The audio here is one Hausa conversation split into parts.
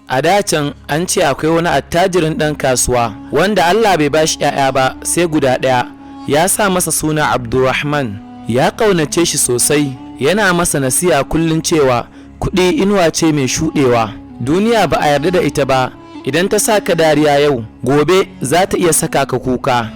A dacen an ce akwai wani attajirin ɗan kasuwa wanda Allah bai bashi 'ya'ya ba sai guda ɗaya, ya sa masa suna Abdurrahman. Ya ƙaunace shi sosai, yana masa nasiha kullum cewa kuɗi inuwa ce mai shuɗewa, duniya ba a yarda da ita ba, idan ta saka dariya yau gobe za ta iya saka ka kuka.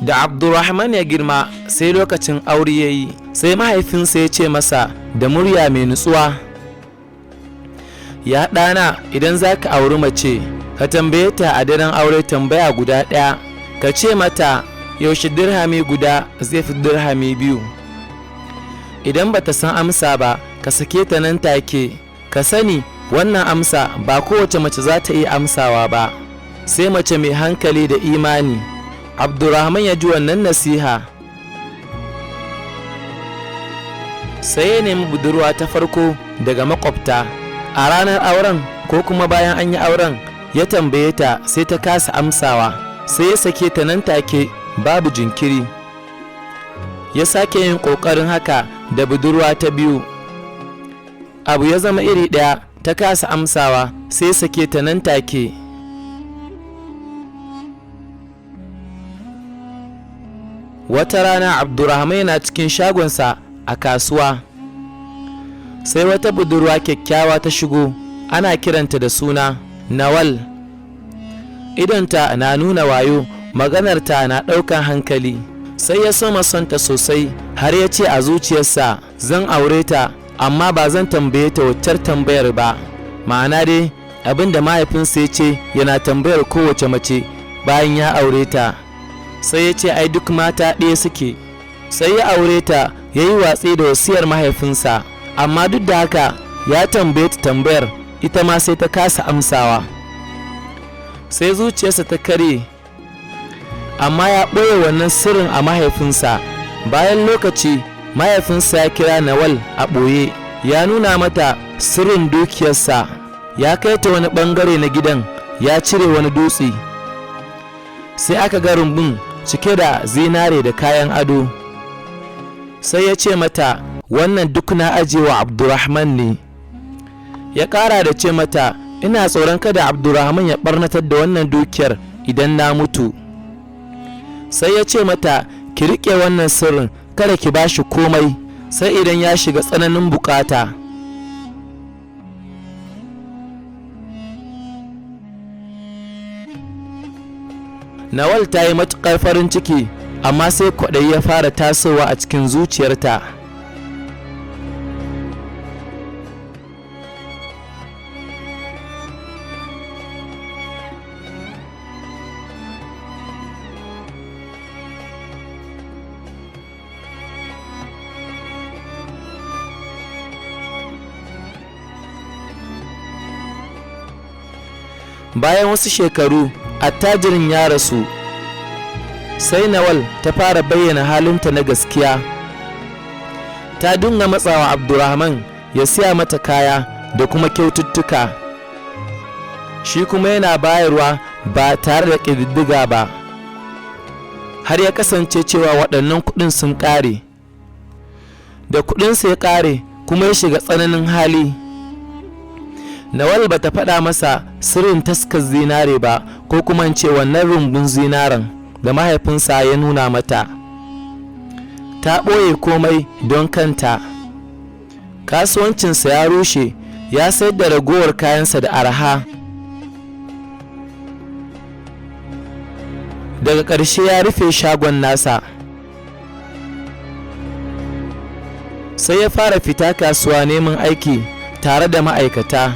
Da Abdurrahman ya girma sai lokacin aure ya yi, sai mahaifinsa ya ce masa da murya mai nutsuwa, ya ɗana, idan za ka auri mace ka tambaye ta a daren aure tambaya guda ɗaya, ka ce mata yaushe dirhami guda zai fi dirhami biyu. Idan ba ta san amsa ba ka sake ta nan take, ka sani wannan amsa ba kowace mace za ta iya amsawa ba, sai mace mai hankali da imani. Abdurrahman ya ji wannan nasiha, sai ya nemi budurwa ta farko daga makwabta. A ranar auren ko kuma bayan an yi auren ya tambaye ta sai ta kasa amsawa, sai ya sake ta nan take babu jinkiri. Ya sake yin ƙoƙarin haka da budurwa ta biyu, abu ya zama iri ɗaya, ta kasa amsawa sai ya sake ta nan take. Wata rana Abdurrahman yana cikin shagonsa a kasuwa, sai wata budurwa kyakkyawa ta shigo, ana kiranta da suna Nawal. Idonta na nuna wayo, maganarta na ɗaukan hankali, sai ya soma sonta sosai har ya ce a zuciyarsa zan aure ta, amma ba zan tambaye ta waccar tambayar ba. Ma'ana dai abin da mahaifinsa ya ce yana tambayar kowace mace bayan ya aure ta. Sai ya ce ai duk mata ɗaya suke. Sai ya aure ta, ya yi watsi da wasiyar mahaifinsa, amma duk da haka ya tambaye ta tambayar, ita ma sai ta kasa amsawa. Sai zuciyarsa ta karye, amma ya ɓoye wannan sirrin a mahaifinsa. Bayan lokaci mahaifinsa ya kira Nawal a ɓoye, ya nuna mata sirrin dukiyarsa, ya kai ta wani ɓangare na gidan, ya cire wani dutse, sai aka ga rumbun cike da zinare da kayan ado. Sai ya ce mata wannan duk na ajewa Abdurrahman ne. Ya ƙara da ce mata ina tsoron kada Abdurrahman ya ɓarnatar da wannan dukiyar idan na mutu. Sai ya ce mata ki riƙe wannan sirrin, kada ki bashi komai, sai idan ya shiga tsananin bukata. Nawal ta yi matuƙar farin ciki, amma sai kwaɗayi ya fara tasowa a cikin zuciyarta. Bayan wasu shekaru attajirin ya rasu, sai Nawal ta fara bayyana halinta na gaskiya. Ta dinga matsawa Abdurrahman ya siya mata kaya da kuma kyaututtuka, shi kuma yana bayarwa ba tare da ƙididdiga ba, har ya kasance cewa waɗannan kuɗin sun ƙare. Da kuɗinsa ya ƙare kuma ya shiga tsananin hali. Nawal ba ta faɗa masa sirrin taskar zinare ba, ko kuma ce wannan rumbun zinaren da mahaifinsa ya nuna mata. Ta ɓoye komai don kanta. Kasuwancinsa ya rushe, ya sayar da ragowar kayansa da araha. Daga ƙarshe ya rufe shagon nasa. Sai ya fara fita kasuwa neman aiki tare da ma'aikata.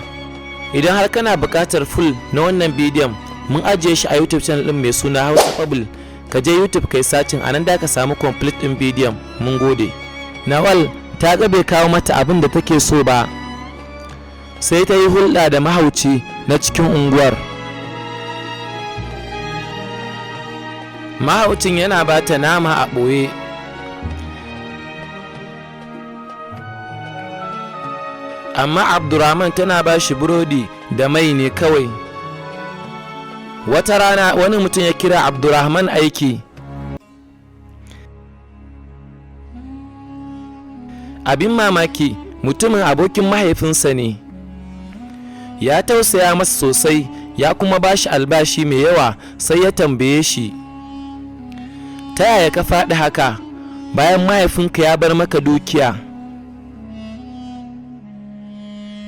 Idan har kana buƙatar full na wannan bidiyon, mun ajiye shi a YouTube channel ɗin mai suna Hausa Fable. Ka je YouTube kai sacin, anan da ka samu complete ɗin bidiyon. Mun gode. Nawal ta ga bai kawo mata abin da take so ba, sai ta yi hulɗa da mahauci na cikin unguwar. Mahaucin yana ba ta nama a ɓoye. Amma Abdurrahman tana ba shi burodi da mai ne kawai. Wata rana wani mutum ya kira Abdurrahman aiki. Abin mamaki, mutumin abokin mahaifinsa ne. ya tausaya masa sosai ya kuma ba shi albashi mai yawa. Sai ya tambaye shi, ta yaya ka faɗi haka bayan mahaifinka ya bar maka dukiya?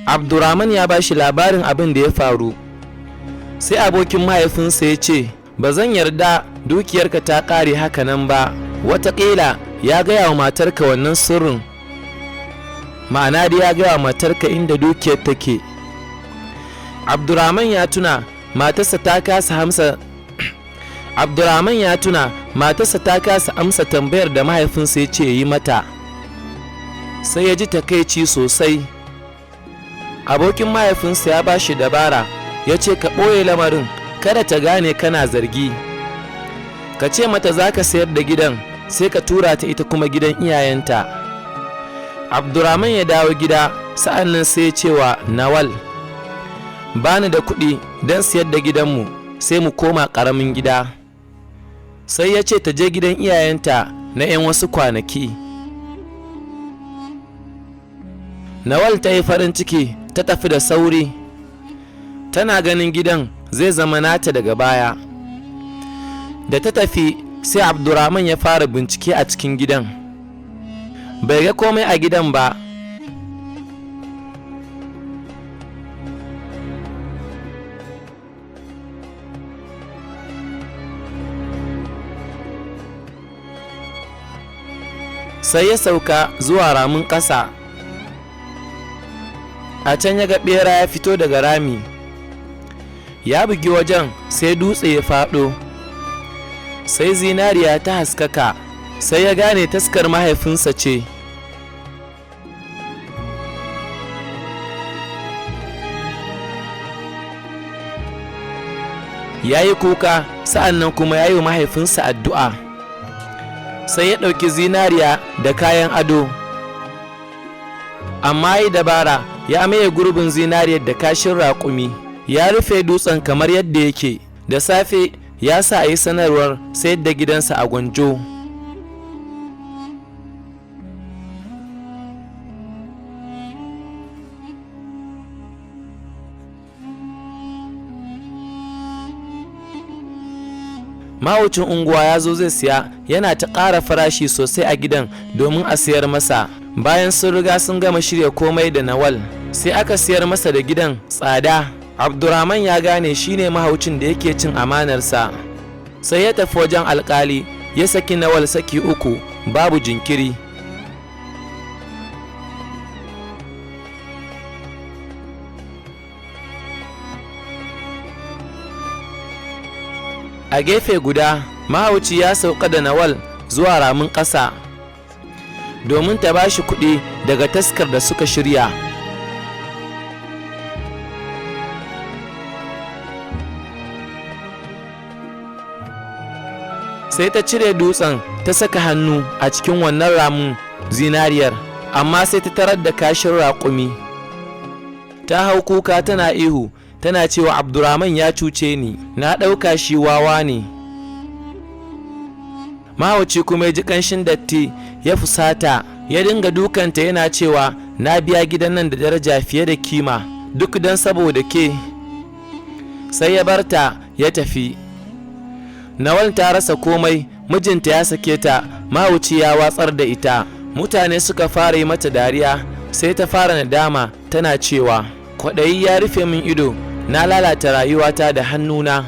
Abdurrahman ya ba shi labarin abin da ya faru. Sai abokin mahaifinsa ya ce, ba zan yarda dukiyarka ta ƙare haka nan ba, wataƙila ya gaya wa matarka wannan sirrin, ma'ana da ya gaya wa matarka inda dukiyar take. Abdurrahman ya tuna matarsa ta kasa amsa tambayar da mahaifinsa ya ce yi mata, sai ya ji takaici sosai. Abokin mahaifinsa ya ba shi dabara, ya ce ka ɓoye lamarin kada ta gane kana zargi, ka ce mata za ka sayar da gidan sai ka tura ta ita kuma gidan iyayenta. Abdurrahman ya dawo gida, sa'an nan sai ya ce wa Nawal, bani da kuɗi don siyar da gidanmu, sai mu koma ƙaramin gida. Sai ya ce ta je gidan iyayenta na 'yan wasu kwanaki. Nawal ta yi farin ciki, ta tafi da sauri, tana ganin gidan zai zama nata daga baya. Da ta tafi sai Abdurrahman ya fara bincike a cikin gidan, bai ga komai a gidan ba. Sai ya sauka zuwa ramin ƙasa, a can ya ga ɓera ya fito daga rami, ya bugi wajen sai dutse ya faɗo, sai zinariya ta haskaka, sai ya gane taskar mahaifinsa ce. Ya yi kuka, sa'an nan kuma ya yi wa mahaifinsa addu'a. Sai ya ɗauki zinariya da kayan ado, amma yi dabara ya maye gurbin zinariyar da kashin raƙumi, ya rufe dutsen kamar yadda yake. Da safe ya sa a yi sanarwar sayar da gidansa a Gwanjo. Mahaucin unguwa ya zo zai siya, yana ta ƙara farashi sosai a gidan domin a siyar masa. Bayan sun riga sun gama shirya komai da Nawal, sai aka siyar masa da gidan tsada. Abdurrahman ya gane shine mahaucin da yake cin amanarsa, sai ya tafi wajen alkali ya saki Nawal saki 3 babu jinkiri. A gefe guda, mahauci ya sauka da Nawal zuwa ramin ƙasa domin ta ba shi kuɗi daga taskar da suka shirya. Sai ta cire dutsen ta saka hannu a cikin wannan ramin zinariyar, amma sai ta tarar da kashin raƙumi. Ta hau kuka tana ihu, tana cewa Abdurrahman ya cuce ni, na ɗauka shi wawa ne. Mahauci kuma ya ji ƙanshin datti, ya fusata, ya dinga dukanta yana cewa na biya gidan nan da daraja fiye da kima, duk don saboda ke. Sai ya barta ya tafi. Nawal ta rasa komai, mijinta ya sake ta, mahauci ya watsar da ita. Mutane suka fara yi mata dariya, sai ta fara nadama tana cewa kwaɗayi ya rufe min ido, na lalata rayuwata da hannuna.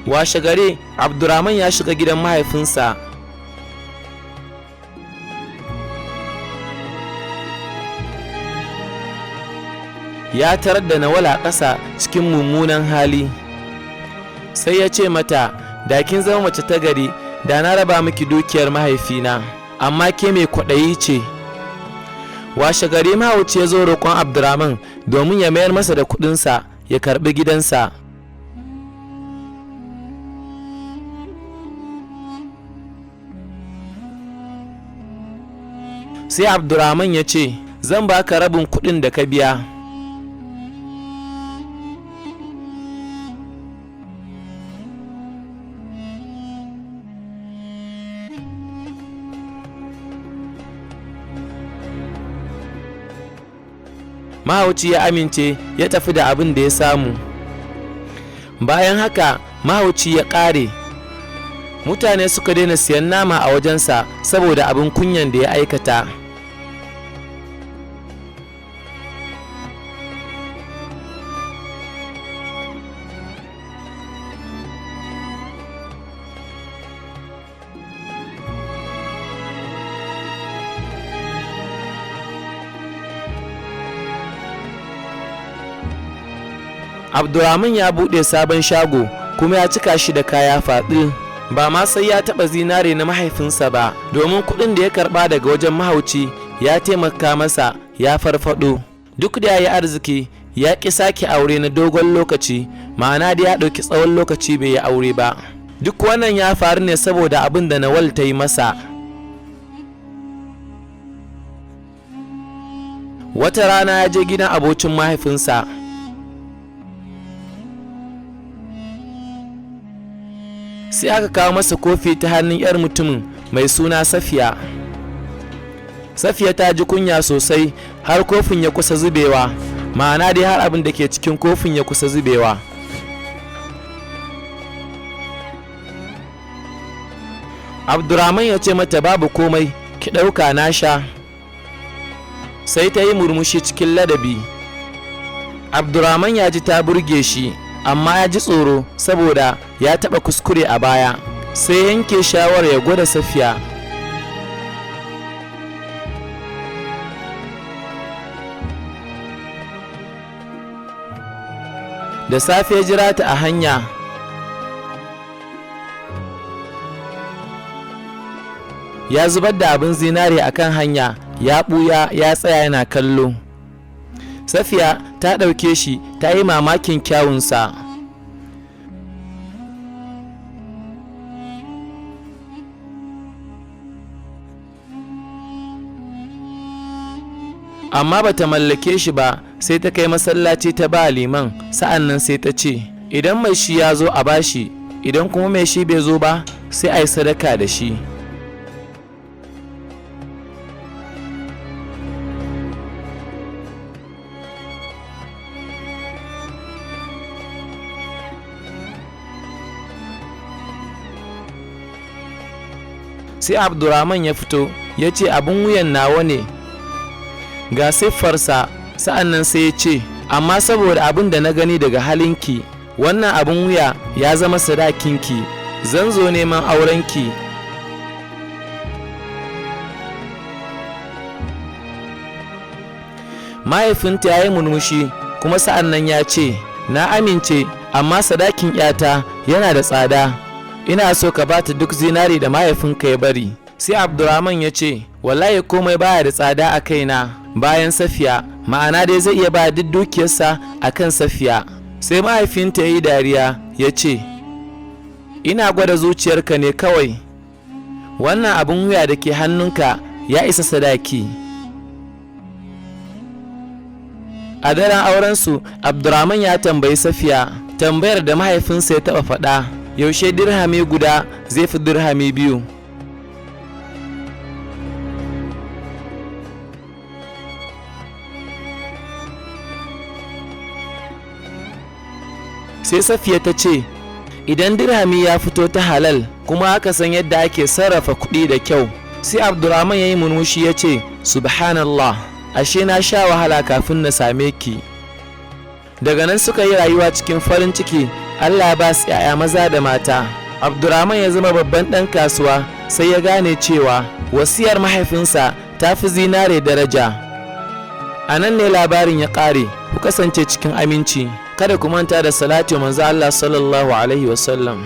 Washe gare Abdurrahman ya shiga gidan mahaifinsa. Ya tarar da Nawal a ƙasa cikin mummunan hali. Sai ya ce mata, da kin zama mace ta gari da na raba miki dukiyar mahaifina, amma ke mai kwaɗayi ce. Washe gari mahauci ya zo roƙon Abdurrahman domin ya mayar masa da kuɗinsa ya karɓi gidansa. Sai Abdurrahman ya ce, zan baka rabin kuɗin da ka biya. mahauci ya amince ya tafi da abin da ya samu. Bayan haka mahauci ya ƙare. Mutane suka daina siyan nama a wajensa saboda abin kunyan da ya aikata. Abdurrahman ya buɗe sabon shago kuma ya cika shi da kaya faɗi. Ba ma sai ya taɓa zinare na mahaifinsa ba, domin kuɗin da ya karɓa daga wajen mahauci ya taimaka masa ya farfaɗo. Duk da ya yi arziki ya ƙi sake aure na dogon lokaci, ma'ana da ya ɗauki tsawon lokaci bai yi aure ba. Duk wannan ya faru ne saboda abin da Nawal ta yi masa. Wata rana ya je gidan abokin mahaifinsa. Sai aka kawo masa kofi ta hannun 'yar mutumin mai suna Safiya. Safiya ta ji kunya sosai har kofin ya kusa zubewa, ma'ana dai har abin da ke cikin kofin ya kusa zubewa. Abdurrahman ya ce mata babu komai, ki ɗauka na sha. Sai ta yi murmushi cikin ladabi. Abdurrahman ya ji ta burge shi, amma ya ji tsoro saboda ya taɓa kuskure a baya. Sai yanke shawarar ya gwada Safiya. Da safe ya jira ta a hanya. Ya zubar da abin zinare a kan hanya, ya ɓuya ya tsaya yana kallo. Safiya ta ɗauke shi ta yi mamakin kyawunsa. Amma bata mallake shi ba, sai ta kai masallaci ta ba liman, sa'an nan sai ta ce, idan mai shi ya zo a bashi, idan kuma mai shi bai zo ba sai a yi sadaka da shi. Sai Abdurrahman ya fito ya ce abin wuyan nawa ne ga siffarsa, sa'an nan sai ya ce, amma saboda abin da na gani daga halinki, wannan abin wuya ya zama sadakinki, zan zo neman aurenki. Mahaifinta ya yi murmushi kuma sa'an nan ya ce, na amince, amma sadakin 'yata yana da tsada, ina so ka bata duk zinari da mahaifinka ya bari. Sai Abdurrahman ya ce, wallahi komai baya da tsada a kaina bayan Safiya, ma'ana dai zai iya ba duk dukiyarsa a kan Safiya. Sai mahaifinta ya yi dariya ya ce, ina gwada zuciyarka ne kawai, wannan abin wuya da ke hannunka ya isa sadaki. A daren aurensu, Abdurrahman ya tambayi Safiya tambayar da mahaifinsa ya taɓa faɗa, yaushe dirhami guda zai fi dirhami biyu. Sai Safiya ta ce, idan dirhami ya fito ta halal kuma aka san yadda ake sarrafa kuɗi da kyau. Sai Abdurrahman ya yi murmushi ya ce, subhanallah, ashe na sha wahala kafin na same ki. Daga nan suka yi rayuwa cikin farin ciki, Allah ba su 'ya'ya maza da mata. Abdurrahman ya zama babban ɗan kasuwa, sai ya gane cewa wasiyar mahaifinsa ta fi zinare daraja. A nan ne labarin ya ƙare. Ku kasance cikin aminci. Kada ku manta da salati manzo Allah sallallahu alaihi wasallam.